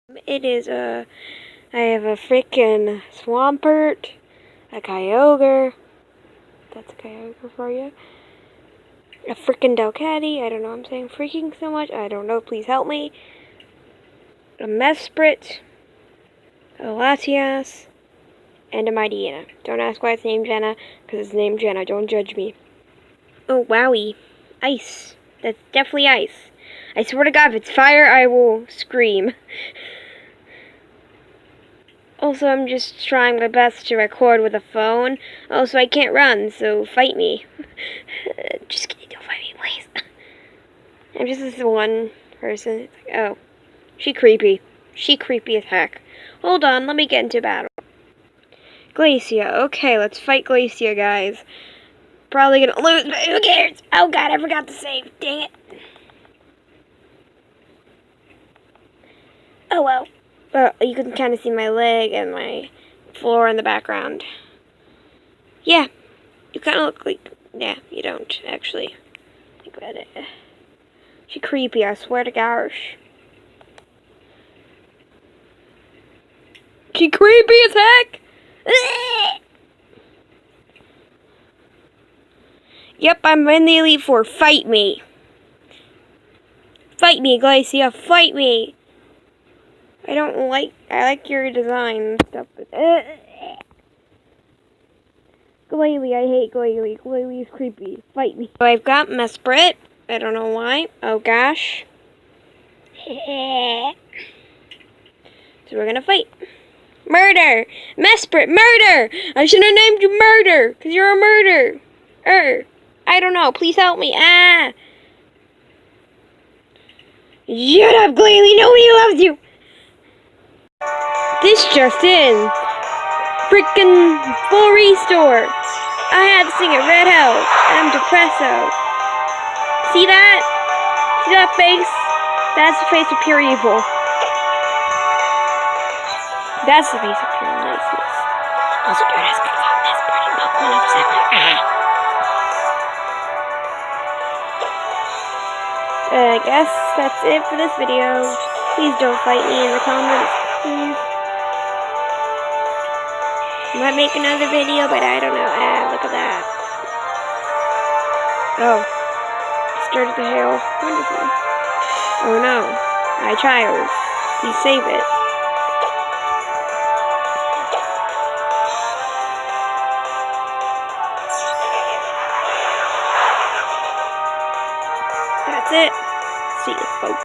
It is I have a freaking Swampert, a Kyogre. That's a Kyogre for you. A freaking Delcatty. I don't know. I'm saying freaking so much. I don't know. Please help me. A Mesprit, a Latias, and a Mightyena. Don't ask why it's named Jenna, because it's named Jenna. Don't judge me. Oh, wowie. Ice. That's definitely ice. I swear to God, if it's fire, I will scream. Also, I'm just trying my best to record with a phone. Also, I can't run, so fight me. Just kidding, don't fight me, please. I'm just this one person. It's like, oh, she creepy. She creepy as heck. Hold on, let me get into battle. Glacia. Okay, let's fight Glacia, guys. Probably gonna lose, but who cares? Oh God, I forgot to save. Dang it. Oh well. You can kind of see my leg and my floor in the background. Yeah, you kind of look like... Yeah, you don't, actually. Think about it. She creepy, I swear to gosh. She creepy as heck! Yep, I'm in the Elite Four. Fight me. Fight me, Glacia. Fight me. I like your design and stuff, but... Glalie, I hate Glalie. Glalie is creepy. Fight me. So I've got Mesprit. I don't know why. Oh gosh. So we're gonna fight. Murder! Mesprit, murder! I should have named you Murder, because you're a murder. I don't know. Please help me. Ah! Shut up, Glalie. Nobody loves you. This just in. Freaking full restore. I had to sing at Red House. I'm depresso. See that? See that face? That's the face of pure evil. That's the face of pure niceness. Also, don't ask me about this part in Pokemon of Sapphire. I guess that's it for this video. Please don't fight me in the comments, please. I might make another video, but I don't know. Look at that. Oh. Started to hail. Wonderful. Oh no. My child. Please save it.